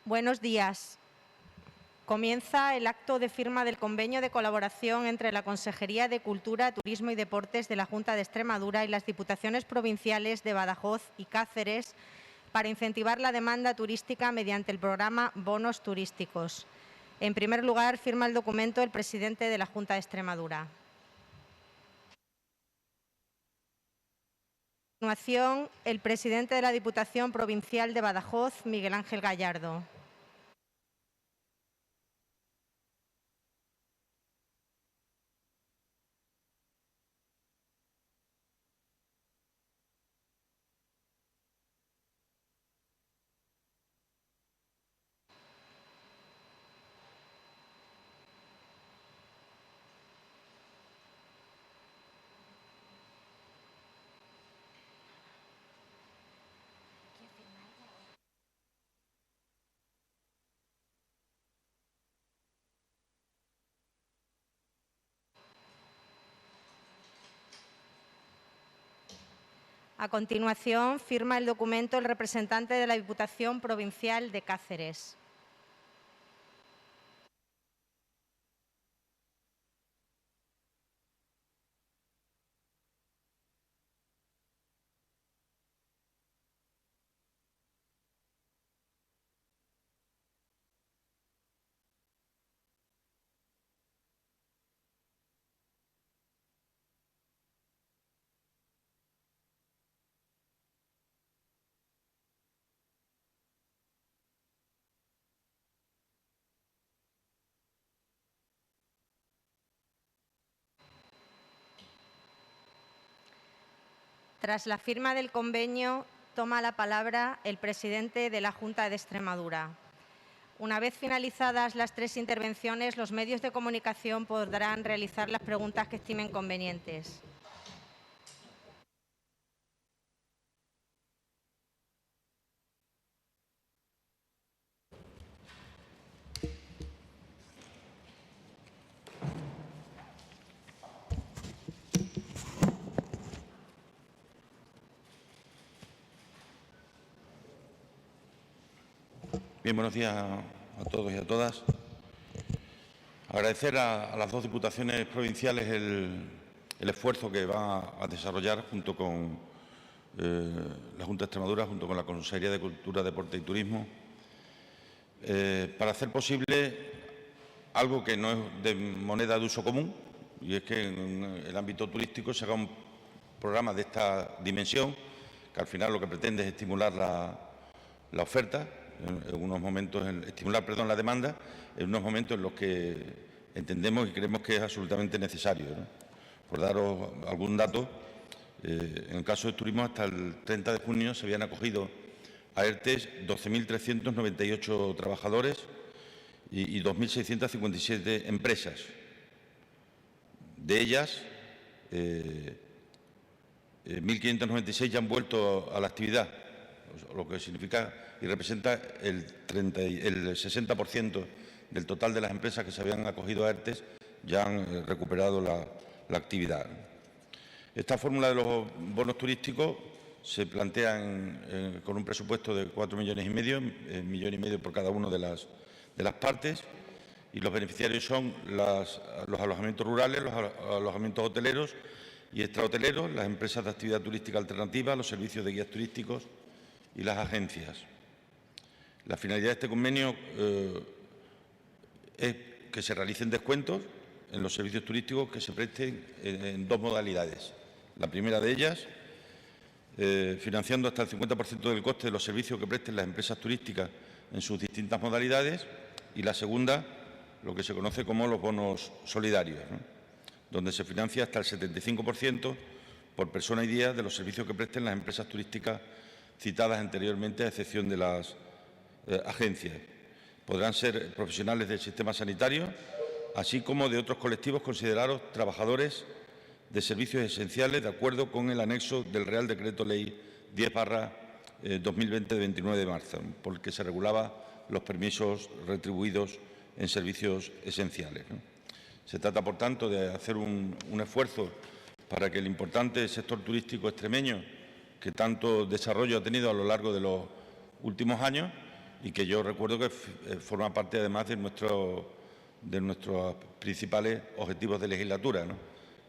Buenos días. Comienza el acto de firma del convenio de colaboración entre la Consejería de Cultura, Turismo y Deportes de la Junta de Extremadura y las Diputaciones Provinciales de Badajoz y Cáceres para incentivar la demanda turística mediante el programa Bonos Turísticos. En primer lugar, firma el documento el presidente de la Junta de Extremadura. A continuación, el presidente de la Diputación Provincial de Badajoz, Miguel Ángel Gallardo. A continuación, firma el documento el representante de la Diputación Provincial de Cáceres. Tras la firma del convenio, toma la palabra el presidente de la Junta de Extremadura. Una vez finalizadas las tres intervenciones, los medios de comunicación podrán realizar las preguntas que estimen convenientes. Bien, buenos días a todos y a todas. Agradecer a las dos diputaciones provinciales el esfuerzo que va a desarrollar junto con la Junta de Extremadura, junto con la Consejería de Cultura, Deporte y Turismo, para hacer posible algo que no es de moneda de uso común, y es que en el ámbito turístico se haga un programa de esta dimensión, que al final lo que pretende es estimular la oferta, en unos momentos, estimular la demanda, en unos momentos en los que entendemos y creemos que es absolutamente necesario, ¿no? Por daros algún dato, en el caso del turismo, hasta el 30 de junio se habían acogido a ERTE 12.398 trabajadores y 2.657 empresas. De ellas, 1.596 ya han vuelto a la actividad, lo que significa y representa el 60% del total de las empresas que se habían acogido a ERTE ya han recuperado la actividad. Esta fórmula de los bonos turísticos se plantea con un presupuesto de 4,5 millones, 1,5 millones por cada una de las partes, y los beneficiarios son los alojamientos rurales, los alojamientos hoteleros y extrahoteleros, las empresas de actividad turística alternativa, los servicios de guías turísticos y las agencias. La finalidad de este convenio es que se realicen descuentos en los servicios turísticos que se presten en dos modalidades. La primera de ellas, financiando hasta el 50% del coste de los servicios que presten las empresas turísticas en sus distintas modalidades, y la segunda, lo que se conoce como los bonos solidarios, ¿no?, donde se financia hasta el 75% por persona y día de los servicios que presten las empresas turísticas citadas anteriormente, a excepción de las agencias. Podrán ser profesionales del sistema sanitario, así como de otros colectivos considerados trabajadores de servicios esenciales, de acuerdo con el anexo del Real Decreto Ley 10/2020 de 29 de marzo, por el que se regulaba los permisos retribuidos en servicios esenciales, ¿no? Se trata, por tanto, de hacer un esfuerzo para que el importante sector turístico extremeño, que tanto desarrollo ha tenido a lo largo de los últimos años, y que yo recuerdo que forma parte además de nuestros principales objetivos de legislatura, ¿no?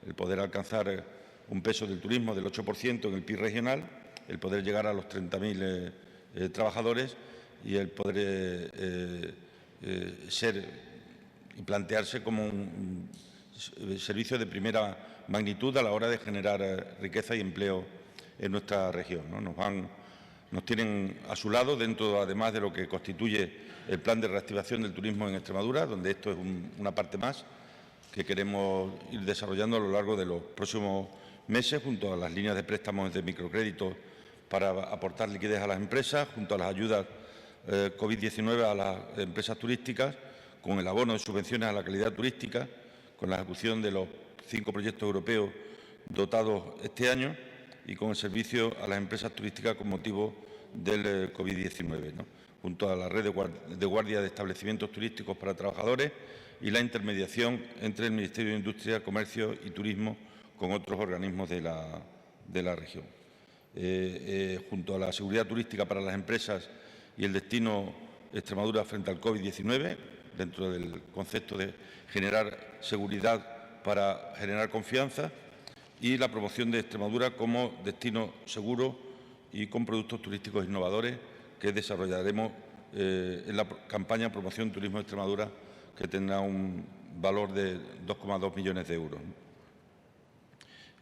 El poder alcanzar un peso del turismo del 8% en el PIB regional, el poder llegar a los 30.000 trabajadores y el poder ser y plantearse como un servicio de primera magnitud a la hora de generar riqueza y empleo en nuestra región, ¿no? Nos tienen a su lado dentro, además de lo que constituye el Plan de Reactivación del Turismo en Extremadura, donde esto es una parte más que queremos ir desarrollando a lo largo de los próximos meses, junto a las líneas de préstamos de microcrédito para aportar liquidez a las empresas, junto a las ayudas COVID-19 a las empresas turísticas, con el abono de subvenciones a la calidad turística, con la ejecución de los 5 proyectos europeos dotados este año y con el servicio a las empresas turísticas con motivo del COVID-19, ¿no? Junto a la red de guardia de establecimientos turísticos para trabajadores y la intermediación entre el Ministerio de Industria, Comercio y Turismo con otros organismos de la región. Junto a la seguridad turística para las empresas y el destino Extremadura frente al COVID-19, dentro del concepto de generar seguridad para generar confianza, y la promoción de Extremadura como destino seguro y con productos turísticos innovadores que desarrollaremos en la campaña Promoción Turismo de Extremadura, que tendrá un valor de 2,2 millones de euros.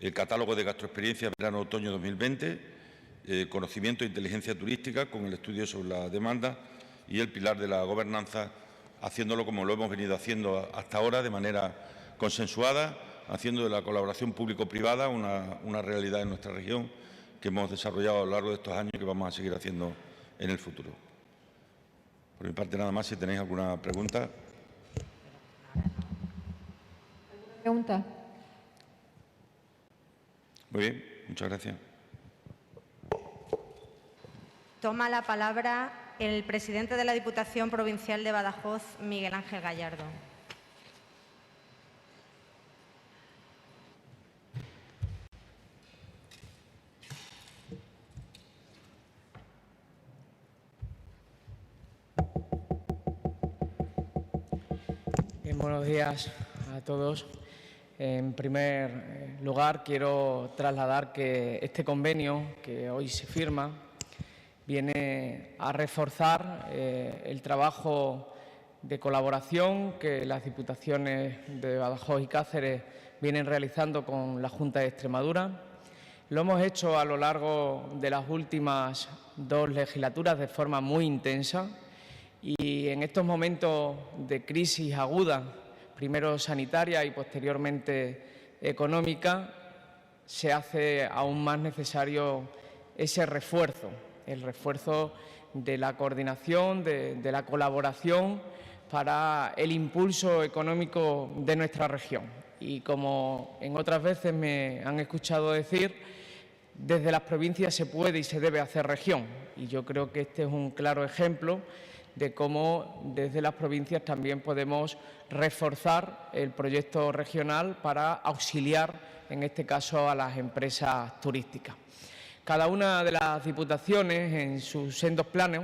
El catálogo de gastroexperiencias verano-otoño 2020, conocimiento e inteligencia turística con el estudio sobre la demanda y el pilar de la gobernanza, haciéndolo como lo hemos venido haciendo hasta ahora, de manera consensuada, haciendo de la colaboración público-privada una realidad en nuestra región que hemos desarrollado a lo largo de estos años y que vamos a seguir haciendo en el futuro. Por mi parte, nada más. Si tenéis alguna pregunta. ¿Alguna pregunta? Muy bien, muchas gracias. Toma la palabra el presidente de la Diputación Provincial de Badajoz, Miguel Ángel Gallardo. Buenos días a todos. En primer lugar, quiero trasladar que este convenio que hoy se firma viene a reforzar el trabajo de colaboración que las Diputaciones de Badajoz y Cáceres vienen realizando con la Junta de Extremadura. Lo hemos hecho a lo largo de las últimas 2 legislaturas de forma muy intensa. Y en estos momentos de crisis aguda, primero sanitaria y posteriormente económica, se hace aún más necesario ese refuerzo, el refuerzo de la coordinación, de la colaboración para el impulso económico de nuestra región. Y como en otras veces me han escuchado decir, desde las provincias se puede y se debe hacer región. Y yo creo que este es un claro ejemplo de cómo desde las provincias también podemos reforzar el proyecto regional para auxiliar, en este caso, a las empresas turísticas. Cada una de las diputaciones, en sus sendos planes,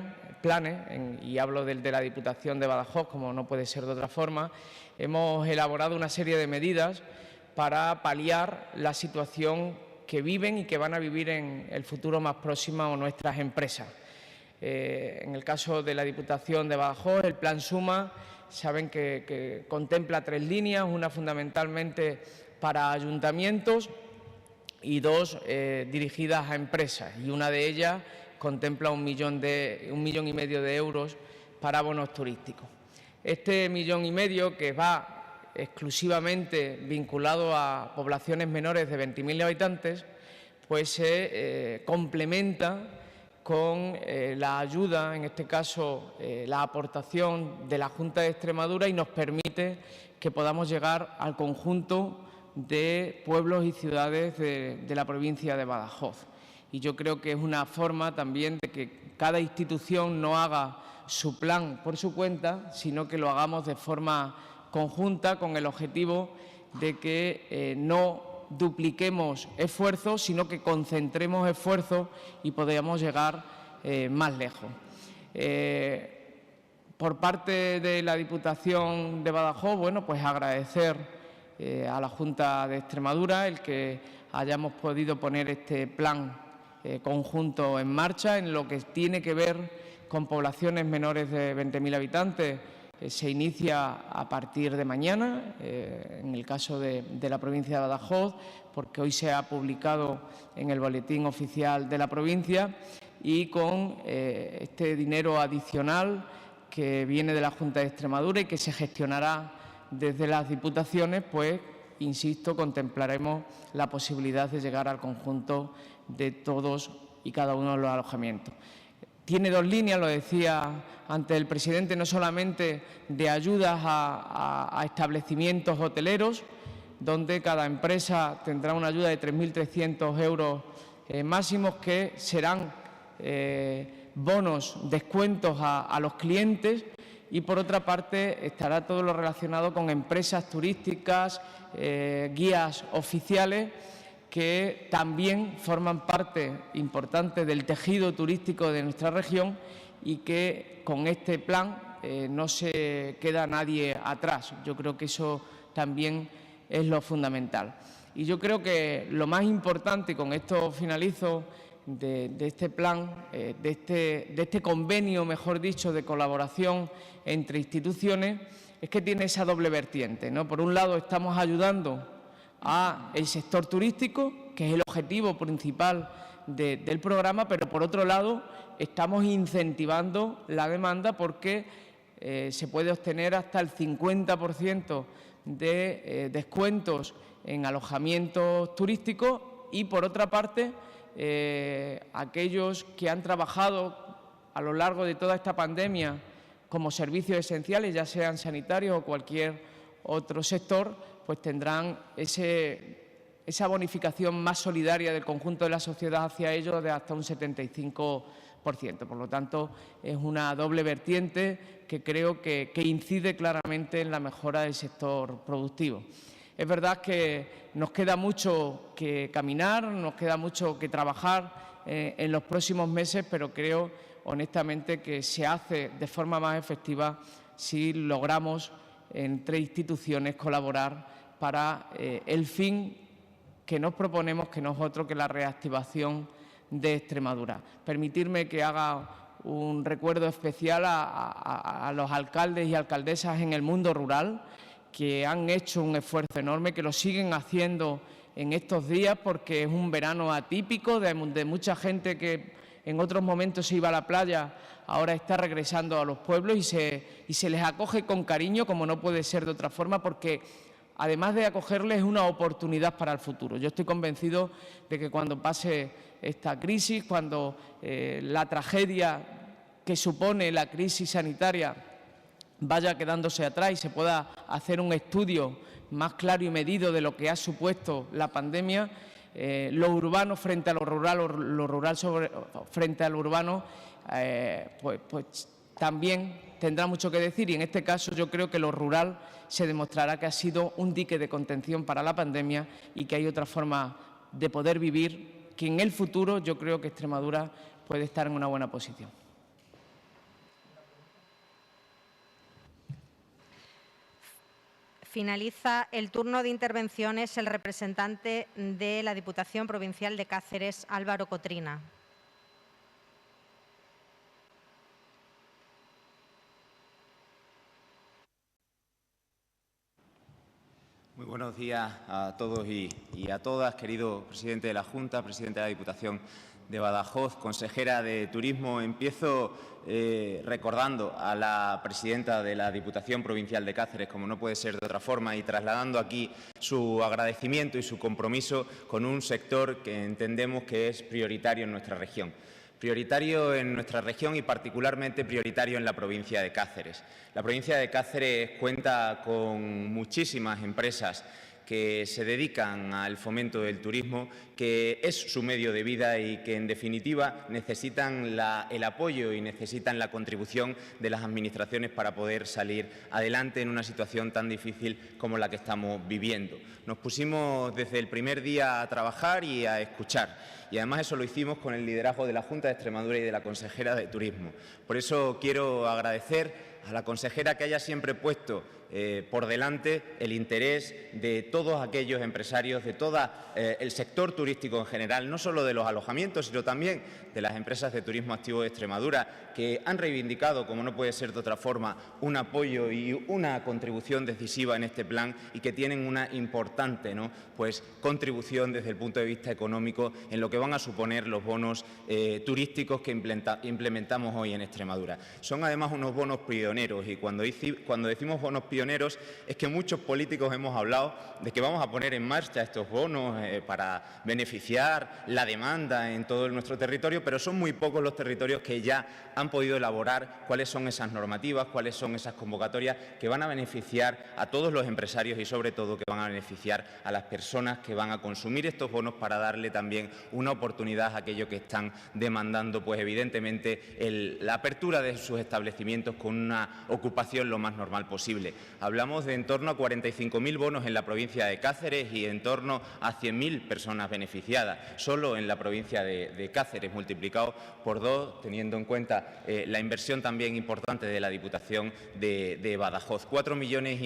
y hablo del de la Diputación de Badajoz, como no puede ser de otra forma, hemos elaborado una serie de medidas para paliar la situación que viven y que van a vivir en el futuro más próximo nuestras empresas. En el caso de la Diputación de Badajoz, el Plan Suma, saben que contempla 3 líneas, una fundamentalmente para ayuntamientos y 2 dirigidas a empresas, y una de ellas contempla 1,5 millones de euros para bonos turísticos. Este 1,5 millones, que va exclusivamente vinculado a poblaciones menores de 20.000 habitantes, pues se complementa con la ayuda, en este caso la aportación de la Junta de Extremadura, y nos permite que podamos llegar al conjunto de pueblos y ciudades de la provincia de Badajoz. Y yo creo que es una forma también de que cada institución no haga su plan por su cuenta, sino que lo hagamos de forma conjunta, con el objetivo de que no dupliquemos esfuerzos, sino que concentremos esfuerzos y podamos llegar más lejos. Por parte de la Diputación de Badajoz, bueno, pues agradecer a la Junta de Extremadura el que hayamos podido poner este plan conjunto en marcha en lo que tiene que ver con poblaciones menores de 20.000 habitantes. Se inicia a partir de mañana, en el caso de la provincia de Badajoz, porque hoy se ha publicado en el Boletín Oficial de la provincia, y con este dinero adicional que viene de la Junta de Extremadura y que se gestionará desde las diputaciones, pues, insisto, contemplaremos la posibilidad de llegar al conjunto de todos y cada uno de los alojamientos. Tiene dos líneas, lo decía antes el presidente, no solamente de ayudas a establecimientos hoteleros, donde cada empresa tendrá una ayuda de 3.300 euros máximos, que serán bonos, descuentos a los clientes, y por otra parte estará todo lo relacionado con empresas turísticas, guías oficiales, que también forman parte importante del tejido turístico de nuestra región y que con este plan no se queda nadie atrás. Yo creo que eso también es lo fundamental. Y yo creo que lo más importante, y con esto finalizo, de este plan, de este convenio, mejor dicho, de colaboración entre instituciones, es que tiene esa doble vertiente, ¿no? Por un lado, estamos ayudando al sector turístico, que es el objetivo principal del programa, pero por otro lado estamos incentivando la demanda, porque se puede obtener hasta el 50% de descuentos en alojamientos turísticos, y por otra parte aquellos que han trabajado a lo largo de toda esta pandemia como servicios esenciales, ya sean sanitarios o cualquier otro sector, pues tendrán esa bonificación más solidaria del conjunto de la sociedad hacia ellos de hasta un 75%. Por lo tanto, es una doble vertiente que creo que incide claramente en la mejora del sector productivo. Es verdad que nos queda mucho que caminar, nos queda mucho que trabajar en los próximos meses, pero creo honestamente que se hace de forma más efectiva si logramos entre instituciones colaborar para el fin que nos proponemos, que no es otro que la reactivación de Extremadura. Permitirme que haga un recuerdo especial a los alcaldes y alcaldesas en el mundo rural, que han hecho un esfuerzo enorme, que lo siguen haciendo en estos días, porque es un verano atípico de mucha gente que en otros momentos se iba a la playa, ahora está regresando a los pueblos, y se les acoge con cariño, como no puede ser de otra forma, porque además de acogerles es una oportunidad para el futuro. Yo estoy convencido de que cuando pase esta crisis, cuando la tragedia que supone la crisis sanitaria vaya quedándose atrás y se pueda hacer un estudio más claro y medido de lo que ha supuesto la pandemia, lo urbano frente a lo rural frente a lo urbano, pues también tendrá mucho que decir, y en este caso yo creo que lo rural se demostrará que ha sido un dique de contención para la pandemia y que hay otra forma de poder vivir, que en el futuro yo creo que Extremadura puede estar en una buena posición. Finaliza el turno de intervenciones el representante de la Diputación Provincial de Cáceres, Álvaro Cotrina. Muy buenos días a todos y a todas, querido presidente de la Junta, presidente de la Diputación de Badajoz, consejera de Turismo. Empiezo recordando a la presidenta de la Diputación Provincial de Cáceres, como no puede ser de otra forma, y trasladando aquí su agradecimiento y su compromiso con un sector que entendemos que es prioritario en nuestra región. Prioritario en nuestra región y particularmente prioritario en la provincia de Cáceres. La provincia de Cáceres cuenta con muchísimas empresas que se dedican al fomento del turismo, que es su medio de vida y que, en definitiva, necesitan el apoyo y necesitan la contribución de las administraciones para poder salir adelante en una situación tan difícil como la que estamos viviendo. Nos pusimos desde el primer día a trabajar y a escuchar, y además eso lo hicimos con el liderazgo de la Junta de Extremadura y de la consejera de Turismo. Por eso quiero agradecer a la consejera que haya siempre puesto por delante el interés de todos aquellos empresarios, de todo el sector turístico en general, no solo de los alojamientos, sino también de las empresas de turismo activo de Extremadura, que han reivindicado, como no puede ser de otra forma, un apoyo y una contribución decisiva en este plan y que tienen una importante contribución desde el punto de vista económico en lo que van a suponer los bonos turísticos que implementamos hoy en Extremadura. Son además unos bonos pioneros y cuando decimos bonos pioneros es que muchos políticos hemos hablado de que vamos a poner en marcha estos bonos para beneficiar la demanda en todo nuestro territorio, pero son muy pocos los territorios que ya han podido elaborar cuáles son esas normativas, cuáles son esas convocatorias que van a beneficiar a todos los empresarios y sobre todo que van a beneficiar a las personas que van a consumir estos bonos para darle también una oportunidad a aquellos que están demandando, pues evidentemente, la apertura de sus establecimientos con una ocupación lo más normal posible. Hablamos de en torno a 45.000 bonos en la provincia de Cáceres y en torno a 100.000 personas beneficiadas, solo en la provincia de Cáceres, multiplicado por 2, teniendo en cuenta la inversión también importante de la Diputación de Badajoz. 4,5 millones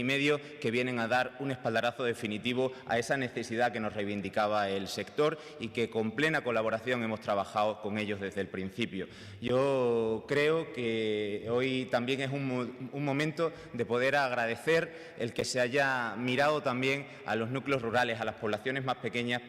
que vienen a dar un espaldarazo definitivo a esa necesidad que nos reivindicaba el sector y que con plena colaboración hemos trabajado con ellos desde el principio. Yo creo que hoy también es un momento de poder agradecer el que se haya mirado también a los núcleos rurales, a las poblaciones más pequeñas,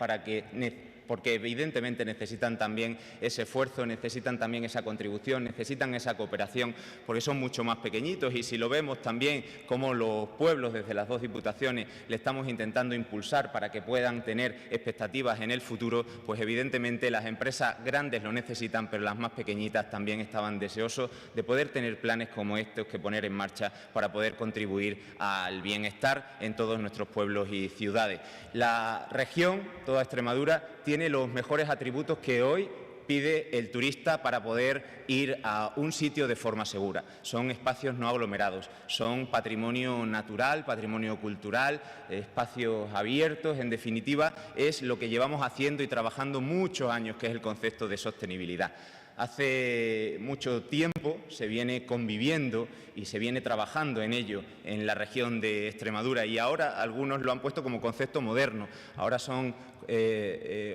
porque evidentemente necesitan también ese esfuerzo, necesitan también esa contribución, necesitan esa cooperación, porque son mucho más pequeñitos y si lo vemos también como los pueblos desde las dos diputaciones le estamos intentando impulsar para que puedan tener expectativas en el futuro, pues evidentemente las empresas grandes lo necesitan, pero las más pequeñitas también estaban deseosos de poder tener planes como estos que poner en marcha para poder contribuir al bienestar en todos nuestros pueblos y ciudades. La región, toda Extremadura, tiene los mejores atributos que hoy pide el turista para poder ir a un sitio de forma segura. Son espacios no aglomerados, son patrimonio natural, patrimonio cultural, espacios abiertos, en definitiva, es lo que llevamos haciendo y trabajando muchos años, que es el concepto de sostenibilidad. Hace mucho tiempo se viene conviviendo y se viene trabajando en ello en la región de Extremadura y ahora algunos lo han puesto como concepto moderno. Ahora son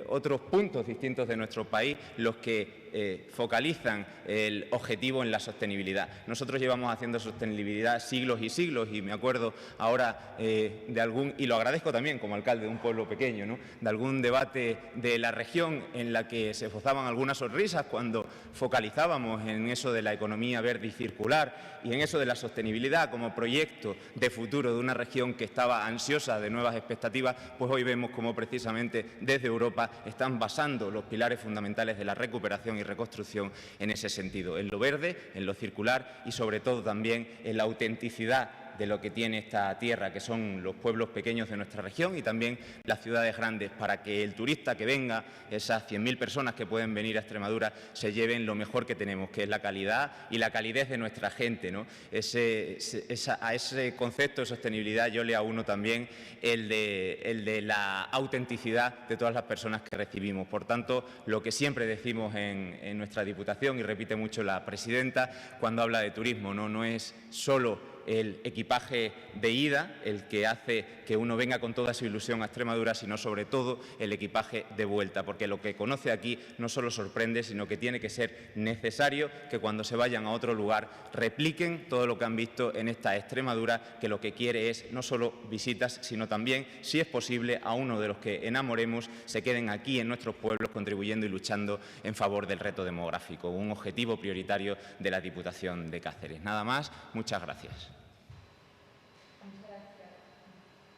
otros puntos distintos de nuestro país los que focalizan el objetivo en la sostenibilidad. Nosotros llevamos haciendo sostenibilidad siglos y siglos y me acuerdo ahora de algún, y lo agradezco también como alcalde de un pueblo pequeño, ¿no?, de algún debate de la región en la que se esbozaban algunas sonrisas cuando focalizábamos en eso de la economía verde y circular y en eso de la sostenibilidad como proyecto de futuro de una región que estaba ansiosa de nuevas expectativas, pues hoy vemos cómo precisamente desde Europa están basando los pilares fundamentales de la recuperación y reconstrucción en ese sentido, en lo verde, en lo circular y sobre todo también en la autenticidad de lo que tiene esta tierra, que son los pueblos pequeños de nuestra región y también las ciudades grandes, para que el turista que venga, esas 100.000 personas que pueden venir a Extremadura, se lleven lo mejor que tenemos, que es la calidad y la calidez de nuestra gente, ¿no? A ese concepto de sostenibilidad yo le auno también el de la autenticidad de todas las personas que recibimos. Por tanto, lo que siempre decimos en nuestra Diputación, y repite mucho la presidenta cuando habla de turismo, no es solo el equipaje de ida el que hace que uno venga con toda su ilusión a Extremadura, sino sobre todo el equipaje de vuelta, porque lo que conoce aquí no solo sorprende, sino que tiene que ser necesario que cuando se vayan a otro lugar repliquen todo lo que han visto en esta Extremadura, que lo que quiere es no solo visitas, sino también, si es posible, a uno de los que enamoremos se queden aquí en nuestros pueblos contribuyendo y luchando en favor del reto demográfico, un objetivo prioritario de la Diputación de Cáceres. Nada más, muchas gracias.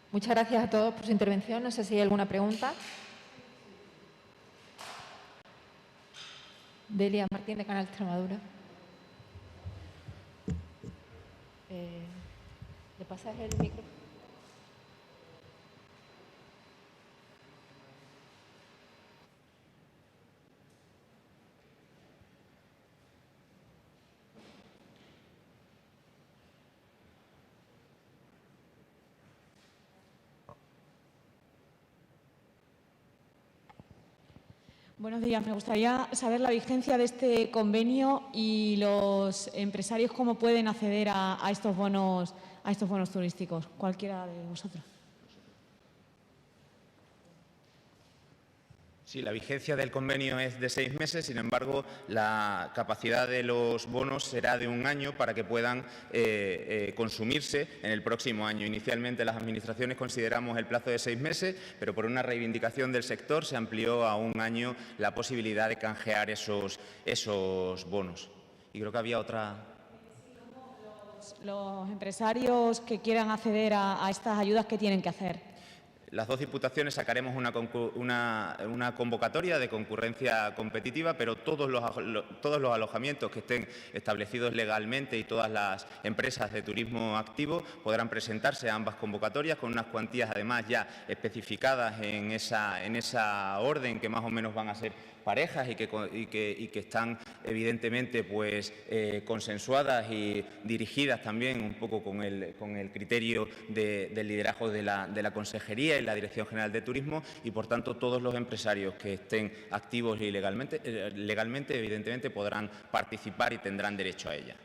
Muchas gracias a todos por su intervención. No sé si hay alguna pregunta. Delia Martín, de Canal Extremadura. ¿Le pasas el micrófono? Buenos días. Me gustaría saber la vigencia de este convenio y los empresarios cómo pueden acceder a estos bonos turísticos. Cualquiera de vosotros. Sí, la vigencia del convenio es de 6 meses, sin embargo, la capacidad de los bonos será de 1 año para que puedan consumirse en el próximo año. Inicialmente, las administraciones consideramos el plazo de 6 meses, pero por una reivindicación del sector se amplió a 1 año la posibilidad de canjear esos bonos. Y creo que había otra. Los empresarios que quieran acceder a estas ayudas, ¿qué tienen que hacer? Las 2 diputaciones sacaremos una convocatoria de concurrencia competitiva, pero todos los alojamientos que estén establecidos legalmente y todas las empresas de turismo activo podrán presentarse a ambas convocatorias con unas cuantías además ya especificadas en esa orden, que más o menos van a ser parejas y que están evidentemente pues consensuadas y dirigidas también un poco con el criterio del liderazgo de la Consejería y la Dirección General de Turismo, y por tanto todos los empresarios que estén activos y legalmente evidentemente podrán participar y tendrán derecho a ella.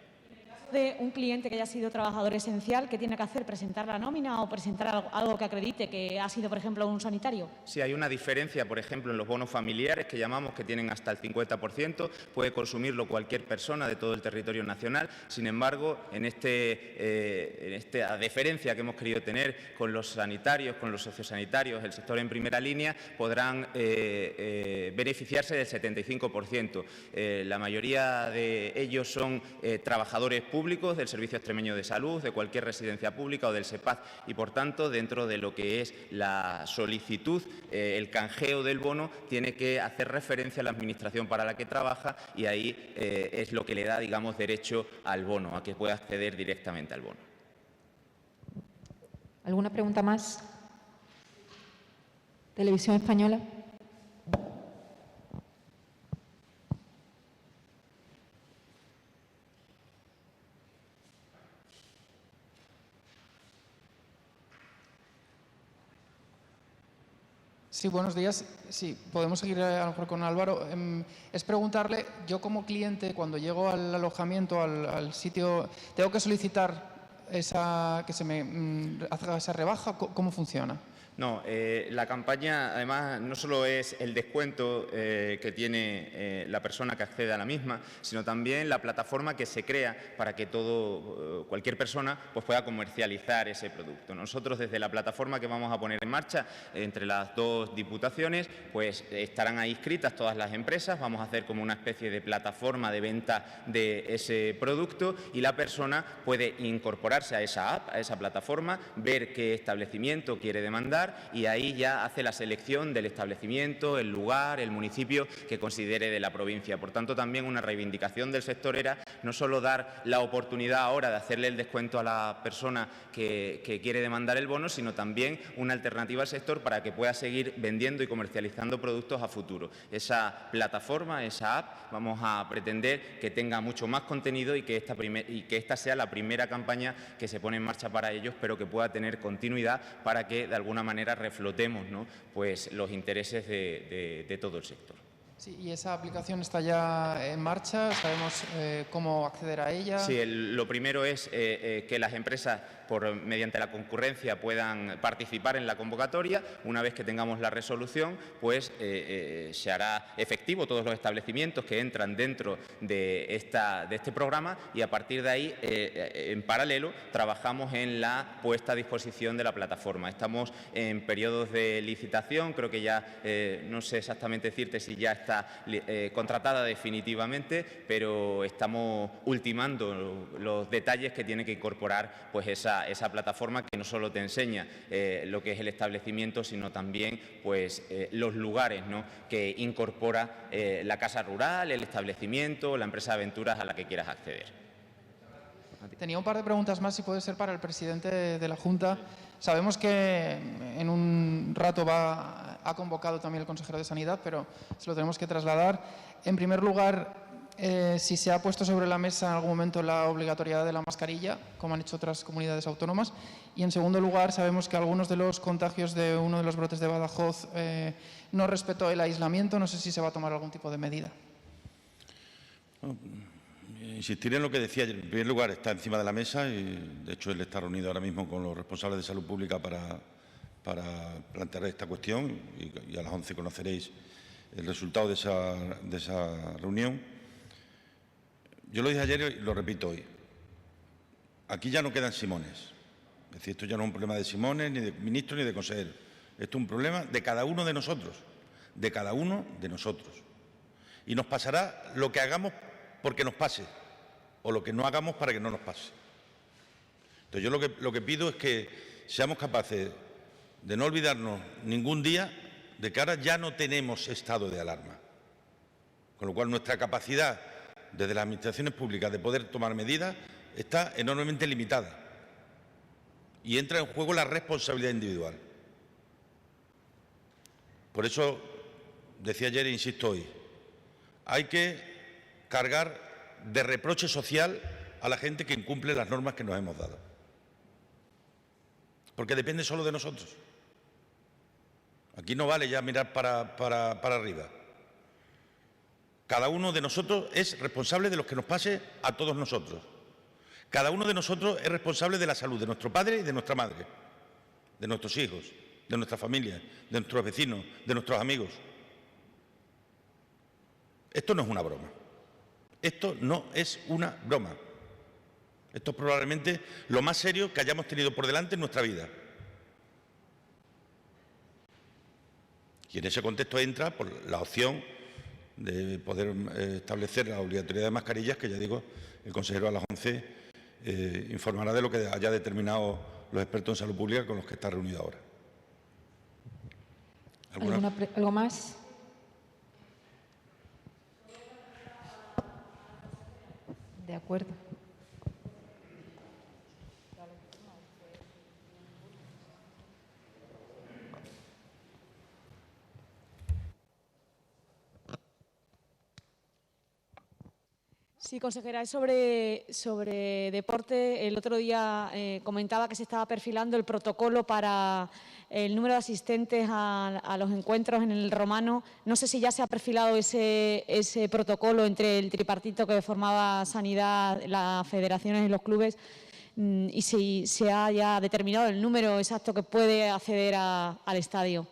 De un cliente que haya sido trabajador esencial, ¿qué tiene que hacer? ¿Presentar la nómina o presentar algo que acredite que ha sido, por ejemplo, un sanitario? Sí, hay una diferencia, por ejemplo, en los bonos familiares que llamamos, que tienen hasta el 50%, puede consumirlo cualquier persona de todo el territorio nacional. Sin embargo, en esta diferencia que hemos querido tener con los sanitarios, con los sociosanitarios, el sector en primera línea, podrán beneficiarse del 75%. La mayoría de ellos son trabajadores públicos del Servicio Extremeño de Salud, de cualquier residencia pública o del SEPAZ, y por tanto, dentro de lo que es la solicitud, el canjeo del bono tiene que hacer referencia a la administración para la que trabaja, y ahí es lo que le da, digamos, derecho al bono, a que pueda acceder directamente al bono. ¿Alguna pregunta más? Televisión Española. Sí, buenos días. Sí, podemos seguir a lo mejor con Álvaro. Es preguntarle, yo como cliente, cuando llego al alojamiento, al sitio, ¿tengo que solicitar que se me haga esa rebaja? ¿Cómo funciona? No, la campaña además no solo es el descuento que tiene la persona que accede a la misma, sino también la plataforma que se crea para que cualquier persona pues pueda comercializar ese producto. Nosotros, desde la plataforma que vamos a poner en marcha entre las 2 diputaciones, pues estarán ahí inscritas todas las empresas. Vamos a hacer como una especie de plataforma de venta de ese producto, y la persona puede incorporarse a esa app, a esa plataforma, ver qué establecimiento quiere demandar, y ahí ya hace la selección del establecimiento, el lugar, el municipio que considere de la provincia. Por tanto, también una reivindicación del sector era no solo dar la oportunidad ahora de hacerle el descuento a la persona que quiere demandar el bono, sino también una alternativa al sector para que pueda seguir vendiendo y comercializando productos a futuro. Esa plataforma, esa app, vamos a pretender que tenga mucho más contenido y que esta sea la primera campaña que se pone en marcha para ellos, pero que pueda tener continuidad para que de alguna manera reflotemos, ¿no?, pues los intereses de todo el sector. Sí, ¿y esa aplicación está ya en marcha? ¿Sabemos cómo acceder a ella? Sí, lo primero es que las empresas, mediante la concurrencia, puedan participar en la convocatoria. Una vez que tengamos la resolución, pues se hará efectivo todos los establecimientos que entran dentro de este programa, y a partir de ahí, en paralelo, trabajamos en la puesta a disposición de la plataforma. Estamos en periodos de licitación, creo que ya, no sé exactamente decirte si ya está contratada definitivamente, pero estamos ultimando los detalles que tiene que incorporar pues esa plataforma, que no solo te enseña lo que es el establecimiento, sino también pues los lugares, ¿no?, que incorpora la casa rural, el establecimiento, la empresa de aventuras a la que quieras acceder. Tenía un par de preguntas más, si puede ser para el presidente de la Junta. Sabemos que en un rato ha convocado también el consejero de Sanidad, pero se lo tenemos que trasladar. En primer lugar, si se ha puesto sobre la mesa en algún momento la obligatoriedad de la mascarilla, como han hecho otras comunidades autónomas. Y, en segundo lugar, sabemos que algunos de los contagios de uno de los brotes de Badajoz no respetó el aislamiento. No sé si se va a tomar algún tipo de medida. Insistiré en lo que decía ayer. En primer lugar, está encima de la mesa y, de hecho, él está reunido ahora mismo con los responsables de salud pública para plantear esta cuestión y a las 11 conoceréis el resultado de esa reunión. Yo lo dije ayer y lo repito hoy. Aquí ya no quedan simones. Es decir, esto ya no es un problema de simones, ni de ministros, ni de consejeros. Esto es un problema de cada uno de nosotros. De cada uno de nosotros. Y nos pasará lo que hagamos porque nos pase, o lo que no hagamos para que no nos pase. Entonces, yo lo que pido es que seamos capaces de no olvidarnos ningún día de que ahora ya no tenemos estado de alarma. Con lo cual, nuestra capacidad desde las administraciones públicas de poder tomar medidas está enormemente limitada. Y entra en juego la responsabilidad individual. Por eso, decía ayer e insisto hoy, hay que cargar de reproche social a la gente que incumple las normas que nos hemos dado. Porque depende solo de nosotros. Aquí no vale ya mirar para arriba. Cada uno de nosotros es responsable de lo que nos pase a todos nosotros. Cada uno de nosotros es responsable de la salud de nuestro padre y de nuestra madre, de nuestros hijos, de nuestra familia, de nuestros vecinos, de nuestros amigos. Esto no es una broma. Esto no es una broma. Esto es probablemente lo más serio que hayamos tenido por delante en nuestra vida. Y en ese contexto entra por la opción de poder establecer la obligatoriedad de mascarillas, que ya digo, el consejero a las 11 informará de lo que haya determinado los expertos en salud pública con los que está reunido ahora. ¿Algo más? De acuerdo. Sí, consejera, es sobre deporte. El otro día comentaba que se estaba perfilando el protocolo para el número de asistentes a los encuentros en el Romano. No sé si ya se ha perfilado ese protocolo entre el tripartito que formaba Sanidad, las federaciones y los clubes, y si se ha ya determinado el número exacto que puede acceder al estadio.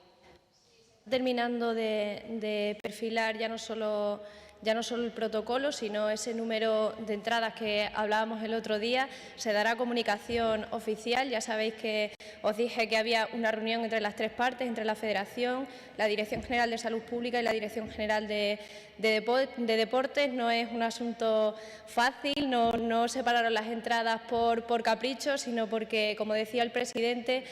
Terminando de perfilar ya no solo el protocolo, sino ese número de entradas que hablábamos el otro día. Se dará comunicación oficial. Ya sabéis que os dije que había una reunión entre las tres partes, entre la Federación, la Dirección General de Salud Pública y la Dirección General de Deportes. No es un asunto fácil, no separaron las entradas por capricho, sino porque, como decía el presidente,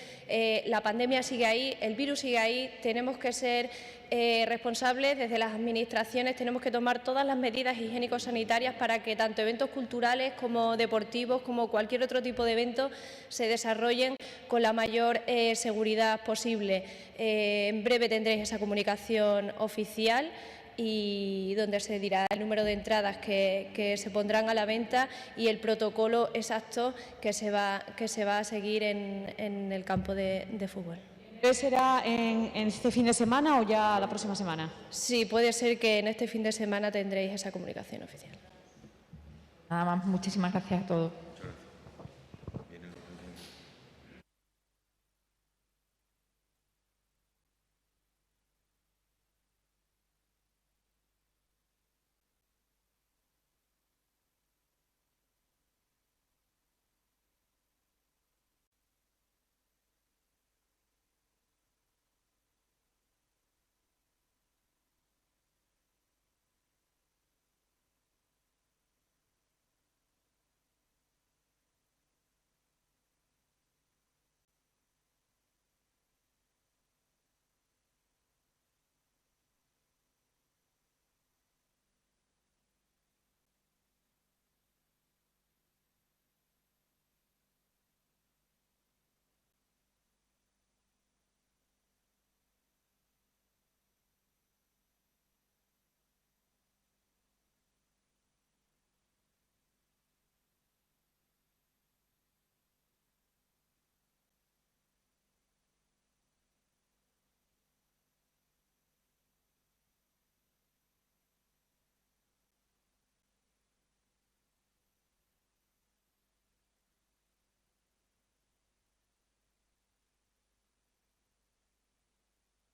la pandemia sigue ahí, el virus sigue ahí, tenemos que ser responsables desde las administraciones, tenemos que tomar todas las medidas higiénico-sanitarias para que tanto eventos culturales como deportivos, como cualquier otro tipo de evento, se desarrollen con la mayor seguridad posible. En breve tendréis esa comunicación oficial y donde se dirá el número de entradas que se pondrán a la venta y el protocolo exacto que se va a seguir en el campo de fútbol. ¿Será en este fin de semana o ya la próxima semana? Sí, puede ser que en este fin de semana tendréis esa comunicación oficial. Nada más, muchísimas gracias a todos.